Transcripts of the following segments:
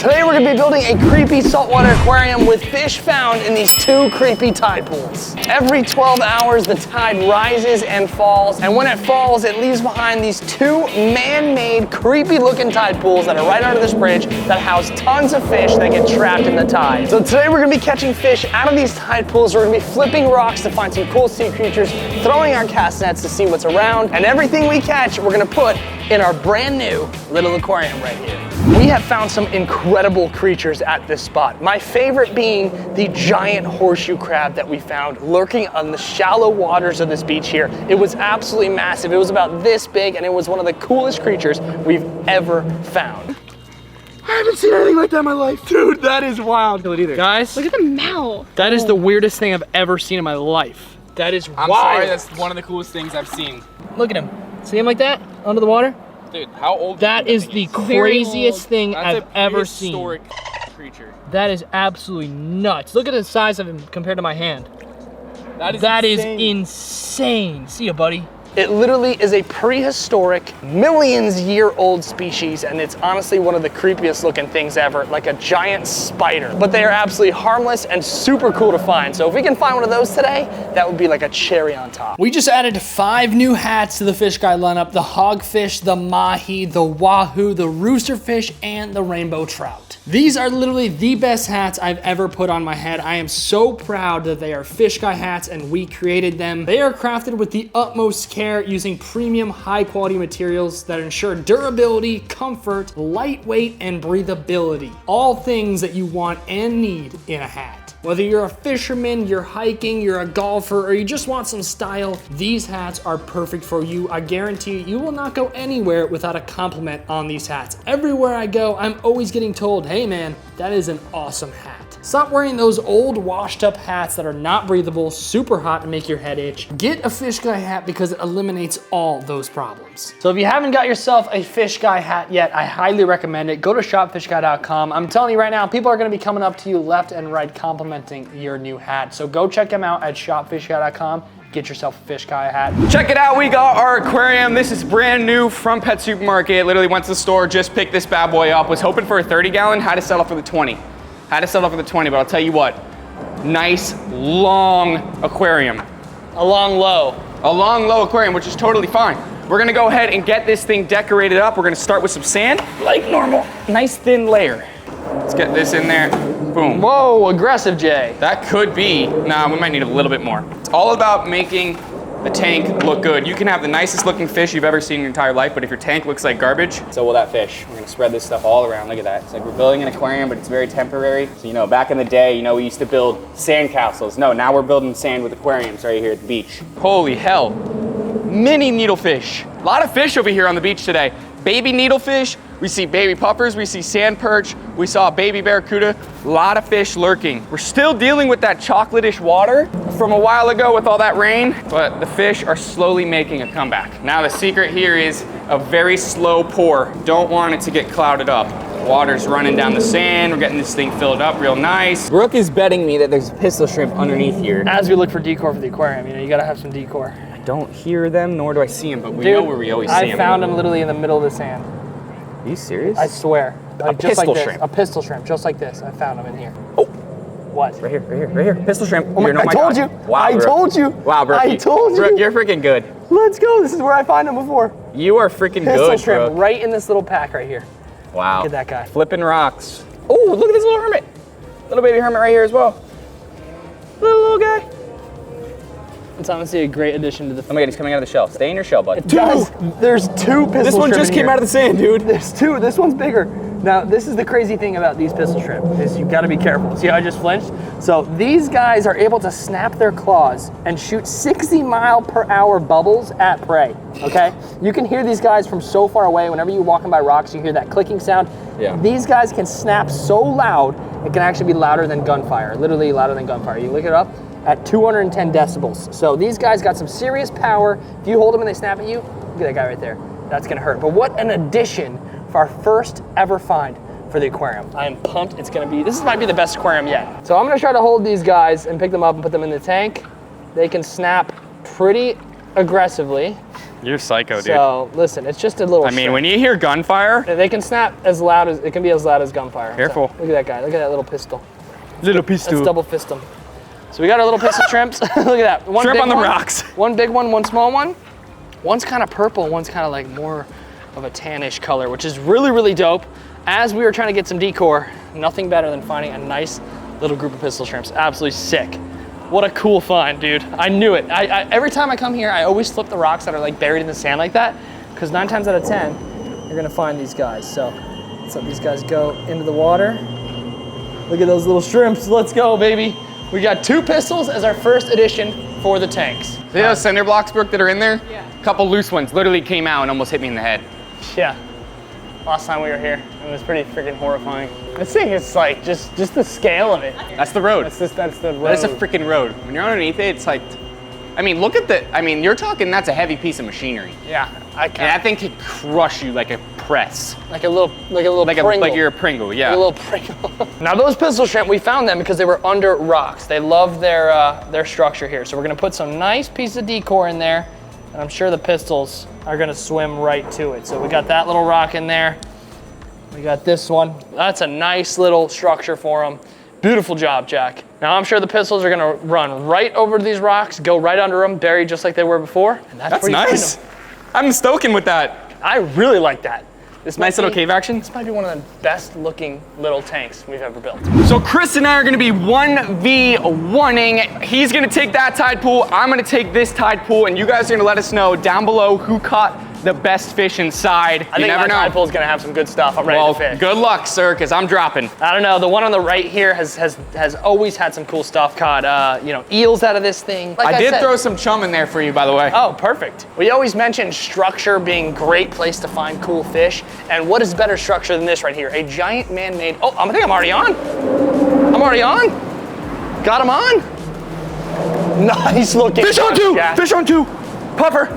Today we're gonna be building a creepy saltwater aquarium with fish found in these 2 creepy tide pools. Every 12 hours, the tide rises and falls, and when it falls, it leaves behind these 2 man-made, creepy-looking tide pools that are right under this bridge that house tons of fish that get trapped in the tide. So today we're gonna be catching fish out of these tide pools. We're gonna be flipping rocks to find some cool sea creatures, throwing our cast nets to see what's around, and everything we catch, we're gonna put in our brand new little aquarium right here. We have found some incredible creatures at this spot. My favorite being the giant horseshoe crab that we found lurking on the shallow waters of this beach here. It was absolutely massive. It was about this big, and it was one of the coolest creatures we've ever found. I haven't seen anything like that in my life. Dude, that is wild. Guys, look at the mouth. That is the weirdest thing I've ever seen in my life. That is wild. I'm sorry, that's one of the coolest things I've seen. Look at him. See him like that under the water? Dude, how old that is the craziest thing I've ever seen. Historic creature. That is absolutely nuts. Look at the size of him compared to my hand. That is insane. See ya, buddy. It literally is a prehistoric, millions-year-old species, and it's honestly one of the creepiest looking things ever, like a giant spider. But they are absolutely harmless and super cool to find. So if we can find one of those today, that would be like a cherry on top. We just added 5 new hats to the fish guy lineup: the hogfish, the mahi, the wahoo, the roosterfish, and the rainbow trout. These are literally the best hats I've ever put on my head. I am so proud that they are fish guy hats and we created them. They are crafted with the utmost care, using premium high quality materials that ensure durability, comfort, lightweight, and breathability. All things that you want and need in a hat. Whether you're a fisherman, you're hiking, you're a golfer, or you just want some style, these hats are perfect for you. I guarantee you will not go anywhere without a compliment on these hats. Everywhere I go, I'm always getting told, hey man, that is an awesome hat. Stop wearing those old washed up hats that are not breathable, super hot, and make your head itch. Get a fish guy hat because it eliminates all those problems. So if you haven't got yourself a fish guy hat yet, I highly recommend it. Go to shopfishguy.com. I'm telling you right now, people are gonna be coming up to you left and right complimenting your new hat. So go check them out at shopfishguy.com. Get yourself a fish guy hat. Check it out, we got our aquarium. This is brand new from Pet Supermarket. Literally went to the store, just picked this bad boy up. Was hoping for a 30 gallon, had to settle for the 20. Had to settle for the 20, but I'll tell you what, nice long aquarium. A long low aquarium, which is totally fine. We're gonna go ahead and get this thing decorated up. We're gonna start with some sand, like normal. Nice thin layer. Let's get this in there, boom. Whoa, aggressive Jay. That could be, nah, we might need a little bit more. It's all about making the tank look good. You can have the nicest looking fish you've ever seen in your entire life, but if your tank looks like garbage, so will that fish. We're gonna spread this stuff all around. Look at that. It's like we're building an aquarium, but it's very temporary. So, you know, back in the day, you know, we used to build sand castles. No, now we're building sand with aquariums right here at the beach. Holy hell. Mini needlefish. A lot of fish over here on the beach today. Baby needlefish, we see baby puffers, we see sand perch, we saw a baby barracuda, a lot of fish lurking. We're still dealing with that chocolate-ish water from a while ago with all that rain, but the fish are slowly making a comeback. Now the secret here is a very slow pour. Don't want it to get clouded up. Water's running down the sand, we're getting this thing filled up real nice. Brooke is betting me that there's pistol shrimp underneath here. As we look for decor for the aquarium, you know, you gotta have some decor. Don't hear them, nor do I see them, but we know where we always see them. I found them literally in the middle of the sand. Are you serious? I swear. Like, just pistol like this. shrimp. A pistol shrimp, just like this. I found them in here. Oh. What? Right here. Pistol shrimp. Oh my, I told you. Wow, I told you. Wow, Brooke. I told you. Brooke, you're freaking good. Let's go. This is where I find them before. You are freaking Pistol good, shrimp Brooke. right in this little pack right here. Wow. Look at that guy. Flipping rocks. Oh, look at this little hermit. Little baby hermit right here as well. Little guy. It's honestly a great addition to the. Oh my God, he's coming out of the shell. Stay in your shell, bud. Guys, there's 2 pistol shrimp. This one just came out of the sand, dude. There's 2. This one's bigger. Now, this is the crazy thing about these pistol shrimp, is you gotta be careful. See how I just flinched? So these guys are able to snap their claws and shoot 60-mile-per-hour bubbles at prey, okay? You can hear these guys from so far away. Whenever you're walking by rocks, you hear that clicking sound. Yeah. These guys can snap so loud, it can actually be louder than gunfire, literally louder than gunfire. You look it up, at 210 decibels. So these guys got some serious power. If you hold them and they snap at you, look at that guy right there. That's gonna hurt. But what an addition for our first ever find for the aquarium. I am pumped. This might be the best aquarium yet. So I'm gonna try to hold these guys and pick them up and put them in the tank. They can snap pretty aggressively. You're psycho, dude. So listen, it's just a little. I mean, when you hear gunfire, they can snap as loud as it can be as loud as gunfire. Careful. So, look at that guy. Look at that little pistol. Little pistol. Let's double fist them. So we got our little pistol shrimps. Look at that. One Shrimp big on the one, rocks. One big one, one small one. One's kind of purple, one's kind of like more of a tannish color, which is really, really dope. As we were trying to get some decor, nothing better than finding a nice little group of pistol shrimps. Absolutely sick. What a cool find, dude. I knew it. Every time I come here, I always flip the rocks that are like buried in the sand like that, because 9 times out of 10, you're gonna find these guys. So let's let these guys go into the water. Look at those little shrimps. Let's go, baby. We got 2 pistols as our first addition for the tanks. See those cinder blocks, Brooke, that are in there? Yeah. A couple loose ones literally came out and almost hit me in the head. Yeah. Last time we were here, it was pretty freaking horrifying. This thing is like, just the scale of it. That's the road. That's the road. That's a freaking road. When you're underneath it, it's like, I mean, look at the, I mean, you're talking, that's a heavy piece of machinery. Yeah, I And that thing could crush you like a press. like a little Pringle. Like you're a Pringle, yeah. Like a little Pringle. Now those pistol shrimp, we found them because they were under rocks. They love their structure here. So we're gonna put some nice piece of decor in there, and I'm sure the pistols are gonna swim right to it. So we got that little rock in there. We got this one. That's a nice little structure for them. Beautiful job, Jack. Now I'm sure the pistols are gonna run right over these rocks, go right under them, buried just like they were before. And That's where you find nice. them. I'm stoking with that. I really like that. This Nice little cave action. This might be one of the best looking little tanks we've ever built. So Chris and I are gonna be 1v1ing. He's gonna take that tide pool, I'm gonna take this tide pool, and you guys are gonna let us know down below who caught the best fish inside. I think my tide pool's gonna have some good stuff. I'm ready to fish. Good luck, sir, because I'm dropping. I don't know, the one on the right here has always had some cool stuff. Caught, eels out of this thing. Like I did said- throw some chum in there for you, by the way. Oh, perfect. We always mention structure being a great place to find cool fish. And what is better structure than this right here? A giant man-made, oh, I think I'm already on. I'm already on. Got him on. Nice looking. Fish on 2, Jack. fish on 2. Puffer.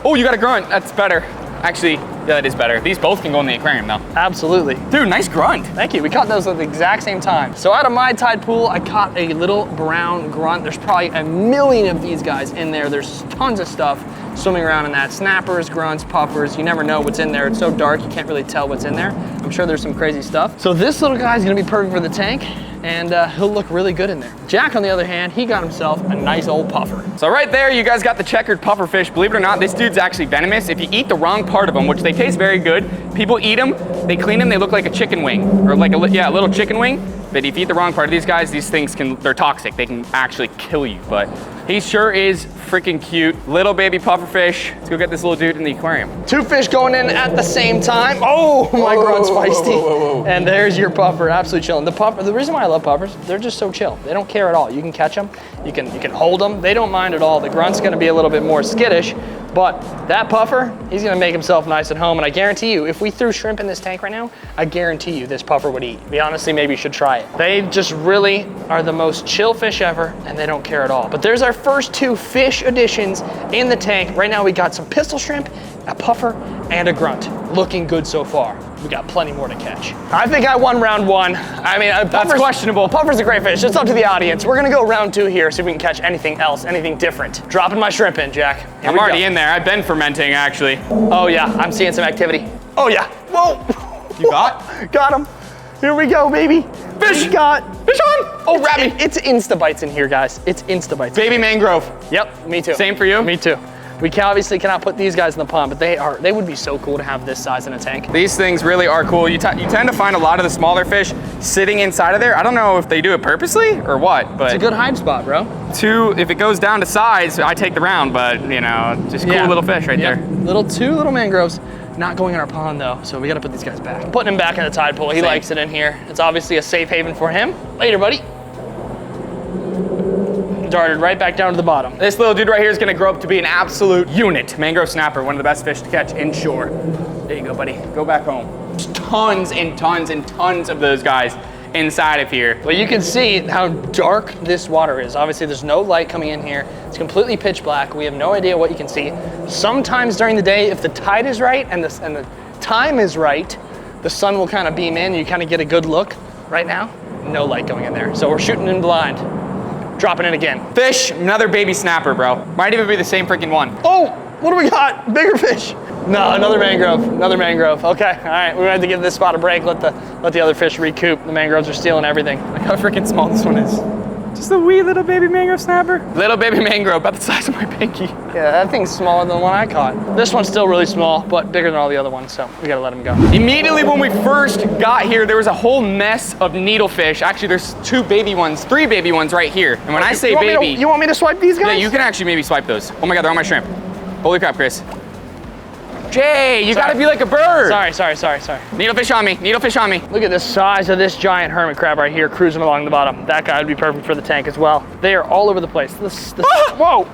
Oh, you got a grunt, that's better. Actually, yeah, that is better. These both can go in the aquarium though. Absolutely. Dude, nice grunt. Thank you. We caught those at the exact same time. So out of my tide pool, I caught a little brown grunt. There's probably a million of these guys in there. There's tons of stuff swimming around in that. Snappers, grunts, puffers. You never know what's in there. It's so dark, you can't really tell what's in there. I'm sure there's some crazy stuff. So this little guy's gonna be perfect for the tank, and he'll look really good in there. Jack, on the other hand, he got himself a nice old puffer. So right there, you guys got the checkered puffer fish. Believe it or not, this dude's actually venomous. If you eat the wrong part of them, which they taste very good, people eat them, they clean them, they look like a chicken wing, or like a little chicken wing. But if you eat the wrong part of these guys, these things they're toxic. They can actually kill you. But he sure is freaking cute. Little baby puffer fish. Let's go get this little dude in the aquarium. 2 fish going in at the same time. Oh, my grunt's feisty. And there's your puffer, absolutely chilling. The reason why I love puffers, they're just so chill. They don't care at all. You can catch them, you can hold them. They don't mind at all. The grunt's gonna be a little bit more skittish, but that puffer, he's gonna make himself nice at home. And I guarantee you, if we threw shrimp in this tank right now, I guarantee you this puffer would eat. We honestly maybe should try it. They just really are the most chill fish ever, and they don't care at all. But there's our first 2 fish additions in the tank. Right now we got some pistol shrimp, a puffer, and a grunt. Looking good so far. We got plenty more to catch. I think I won round 1. I mean, That's questionable. Puffer's a great fish. It's up to the audience. We're gonna go round 2 here, see if we can catch anything else, anything different. Dropping my shrimp in, Jack. Here I'm we already go. in there. I've been fermenting, actually. Oh yeah, I'm seeing some activity. Oh yeah. Whoa. You got? Got him. Here we go, baby. Fish. We got Fish on! Oh, grab me. It's Insta Bites in here, guys. It's Insta Bites. Baby mangrove. Yep, me too. Same for you? Me too. We obviously cannot put these guys in the pond, but they would be so cool to have this size in a tank. These things really are cool. You tend to find a lot of the smaller fish sitting inside of there. I don't know if they do it purposely or what, but It's a good hide spot, bro. if it goes down to size, I take the round, but just cool little fish right there. 2 little mangroves. Not going in our pond though, so we gotta put these guys back. Putting him back in the tide pool. He Same. likes it in here. It's obviously a safe haven for him. Later, buddy. Darted right back down to the bottom. This little dude right here is gonna grow up to be an absolute unit. Mangrove snapper, one of the best fish to catch inshore. There you go, buddy. Go back home. There's tons and tons and tons of those guys inside of here. Well, you can see how dark this water is. Obviously, there's no light coming in here. It's completely pitch black. We have no idea what you can see. Sometimes during the day, if the tide is right and the time is right, the sun will kind of beam in and you kind of get a good look. Right now, no light going in there. So we're shooting in blind. Dropping in again. Fish, another baby snapper, bro. Might even be the same freaking one. Oh, What do we got? Bigger fish. No, another mangrove. Another mangrove. Okay, all right. We're gonna have to give this spot a break. Let the other fish recoup. The mangroves are stealing everything. Look how freaking small this one is. Just a wee little baby mangrove snapper. Little baby mangrove, about the size of my pinky. Yeah, that thing's smaller than the one I caught. This one's still really small, but bigger than all the other ones, so we gotta let him go. Immediately when we first got here, there was a whole mess of needlefish. Actually, there's 2 baby ones, 3 baby ones right here. And when I say baby, you want me to swipe these guys? yeah, you can actually maybe swipe those. Oh my God, they're on my shrimp. Holy crap, Chris. Jay, you gotta be like a bird. Sorry. Needlefish on me, needlefish on me. Look at the size of this giant hermit crab right here cruising along the bottom. That guy would be perfect for the tank as well. They are all over the place. Whoa!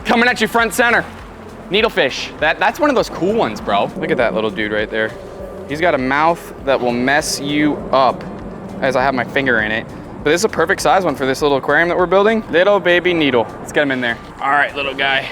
Coming at you front center. Needlefish. That's one of those cool ones, bro. Look at that little dude right there. He's got a mouth that will mess you up as I have my finger in it. But this is a perfect size one for this little aquarium that we're building. Little baby needle. Let's get him in there. All right, little guy.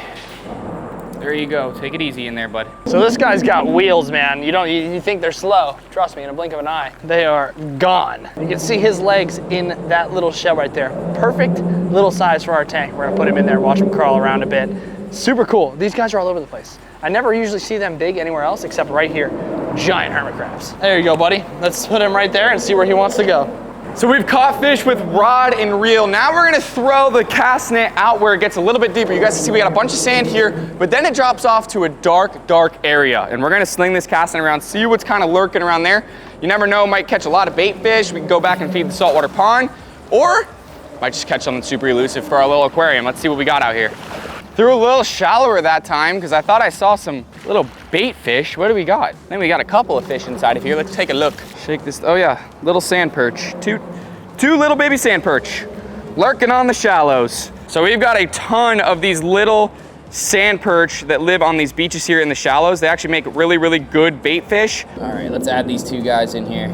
There you go. Take it easy in there, bud. So this guy's got wheels, man. You think they're slow. Trust me, in a blink of an eye, they are gone. You can see his legs in that little shell right there. Perfect little size for our tank. We're gonna put him in there, watch him crawl around a bit. Super cool. These guys are all over the place. I never usually see them big anywhere else except right here. Giant hermit crabs. There you go, buddy. Let's put him right there and see where he wants to go. So we've caught fish with rod and reel. Now we're gonna throw the cast net out where it gets a little bit deeper. You guys can see we got a bunch of sand here, but then it drops off to a dark area. And we're gonna sling this cast net around, see what's kind of lurking around there. You never know, might catch a lot of bait fish. We can go back and feed the saltwater pond, or might just catch something super elusive for our little aquarium. Let's see what we got out here. Threw a little shallower that time because I thought I saw some little bait fish. What do we got? I think we got a couple of fish inside of here. Let's take a look. Shake this, oh yeah, little sand perch. Two little baby sand perch lurking on the shallows. So we've got a ton of these little sand perch that live on these beaches here in the shallows. They actually make really, really good bait fish. All right, let's add these 2 guys in here.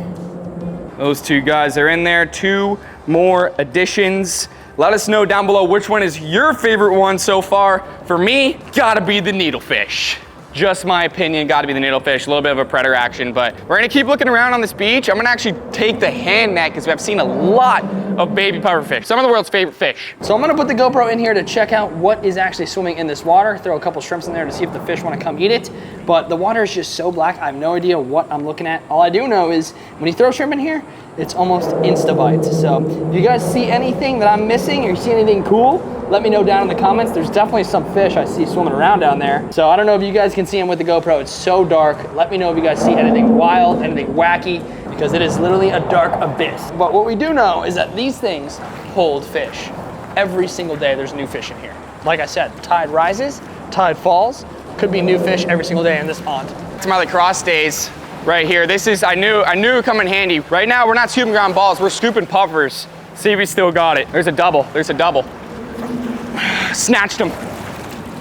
Those 2 guys are in there. 2 more additions. Let us know down below which one is your favorite one so far. For me, gotta be the needlefish. Just my opinion, gotta be the needlefish. A little bit of a predator action, but we're gonna keep looking around on this beach. I'm gonna actually take the hand net because I've seen a lot of baby pufferfish, some of the world's favorite fish. So I'm gonna put the GoPro in here to check out what is actually swimming in this water, throw a couple shrimps in there to see if the fish wanna come eat it. But the water is just so black, I have no idea what I'm looking at. All I do know is when you throw shrimp in here, it's almost insta-bites. So if you guys see anything that I'm missing or you see anything cool, let me know down in the comments. There's definitely some fish I see swimming around down there. So I don't know if you guys can see them with the GoPro. It's so dark. Let me know if you guys see anything wild, anything wacky, because it is literally a dark abyss. But what we do know is that these things hold fish. Every single day there's new fish in here. Like I said, tide rises, tide falls, could be new fish every single day in this pond. It's my lacrosse days right here. This is, I knew it would come in handy. Right now we're not scooping ground balls, we're scooping puffers. See if we still got it. There's a double. Snatched him.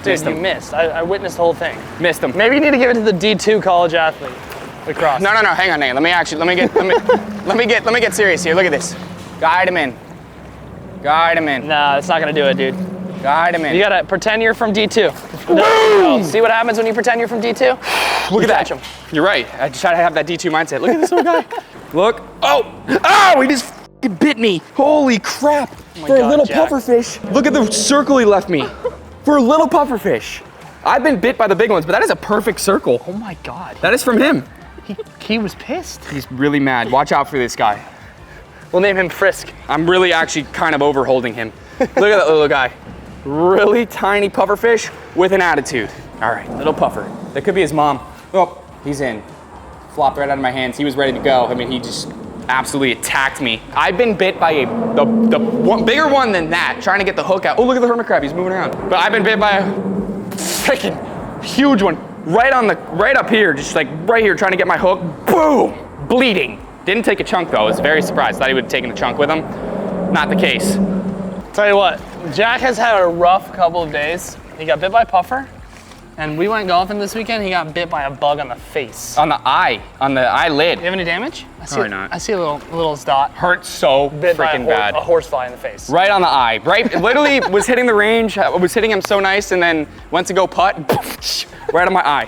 Dude, you missed. I witnessed the whole thing. Missed him. Maybe you need to give it to the D2 college athlete. Lacrosse. No, hang on. Let me get serious here. Look at this. Guide him in. Nah, it's not gonna do it, dude. Guide him in. You gotta pretend you're from D2. No. See what happens when you pretend you're from D2? Look at that. Catch him. You're right. I just try to have that D2 mindset. Look at this little guy. Look. Oh, he just bit me. Holy crap. Oh For God, a little Jack. pufferfish. Look at the circle he left me. For a little pufferfish. I've been bit by the big ones, but that is a perfect circle. Oh my God. That is from him. He was pissed. He's really mad. Watch out for this guy. We'll name him Frisk. I'm really actually kind of overholding him. Look at that little guy. Really tiny pufferfish with an attitude. All right, little puffer. That could be his mom. Oh, he's in. Flopped right out of my hands. He was ready to go. I mean, he just absolutely attacked me. I've been bit by the one, bigger one than that, trying to get the hook out. Oh, look at the hermit crab. He's moving around. But I've been bit by a freaking huge one right up here, just like right here, trying to get my hook. Boom, bleeding. Didn't take a chunk though. I was very surprised. Thought he would have taken a chunk with him. Not the case. Tell you what, Jack has had a rough couple of days. He got bit by a puffer, and we went golfing this weekend. He got bit by a bug on the face. On the eyelid. You have any damage? Probably not. I see a little dot. Hurt so Bit by freaking bad. a horsefly in the face. Right on the eye. Right, literally was hitting the range. I was hitting him so nice, and then went to go putt. Right on my eye.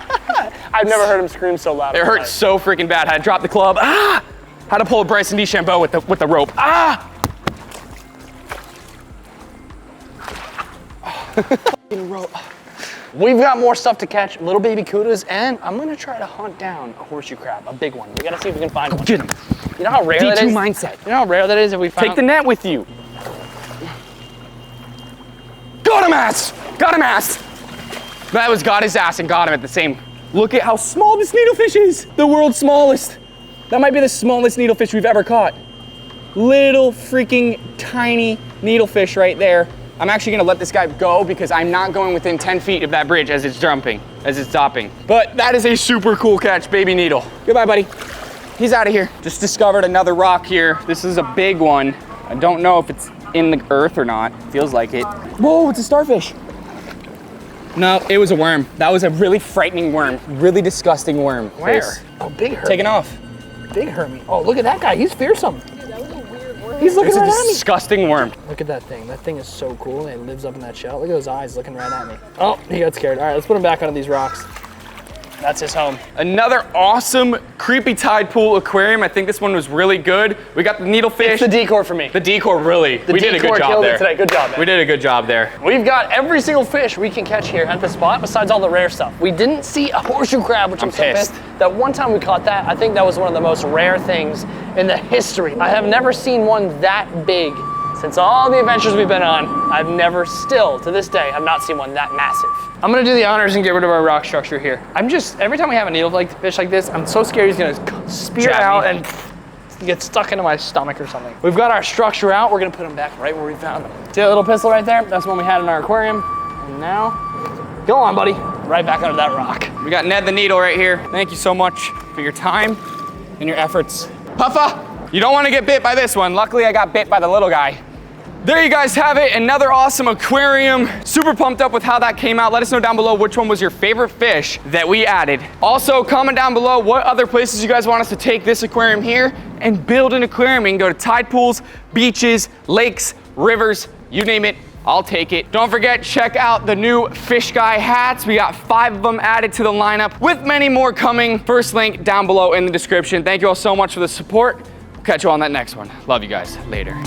I've never heard him scream so loud. It hurt so freaking bad. Had to drop the club. Ah! Had to pull a Bryson DeChambeau with the rope. Ah! We've got more stuff to catch, little baby kudas, and I'm gonna try to hunt down a horseshoe crab, a big one. We gotta see if we can find one. Get him. You know how rare that D2 is? mindset. You know how rare that is if we find Take the net with you. Got him ass! Got him ass! That was got his ass and got him at the same. Look at how small this needlefish is. The world's smallest. That might be the smallest needlefish we've ever caught. Little freaking tiny needlefish right there. I'm actually gonna let this guy go because I'm not going within 10 feet of that bridge as it's jumping, as it's stopping. But that is a super cool catch, baby needle. Goodbye, buddy. He's out of here. Just discovered another rock here. This is a big one. I don't know if it's in the earth or not. Feels like it. Whoa, it's a starfish. No, it was a worm. That was a really frightening worm. Really disgusting worm. Where? Face. Oh, big Hermie. Taking off. Big Hermie. Oh, look at that guy. He's fearsome. Dude, that was a weird worm. He's looking It's a right at me. disgusting worm. Look at that thing. That thing is so cool. It lives up in that shell. Look at those eyes looking right at me. Oh, he got scared. All right, let's put him back onto these rocks. That's his home. Another awesome creepy tide pool aquarium. I think this one was really good. We got the needlefish. It's the decor for me. The decor, really. We did a good job killed there. it today. Good job, man. We did a good job there. We've got every single fish we can catch here at the spot besides all the rare stuff. We didn't see a horseshoe crab, which I'm so pissed. pissed. That one time we caught that, I think that was one of the most rare things in the history. I have never seen one that big since all the adventures we've been on. I've never still, to this day, have not seen one that massive. I'm gonna do the honors and get rid of our rock structure here. Every time we have a needlefish like this, I'm so scared he's gonna spear Jab out me. and get stuck into my stomach or something. We've got our structure out. We're gonna put them back right where we found them. See that little pistol right there? That's the one we had in our aquarium. And now, go on, buddy. Right back under that rock. We got Ned the Needle right here. Thank you so much for your time and your efforts. Puffa, you don't want to get bit by this one. Luckily, I got bit by the little guy. There you guys have it, another awesome aquarium. Super pumped up with how that came out. Let us know down below which one was your favorite fish that we added. Also, comment down below what other places you guys want us to take this aquarium here and build an aquarium. You can go to tide pools, beaches, lakes, rivers, you name it, I'll take it. Don't forget, check out the new Fish Guy hats. We got 5 of them added to the lineup with many more coming. First link down below in the description. Thank you all so much for the support. We'll catch you on that next one. Love you guys. Later.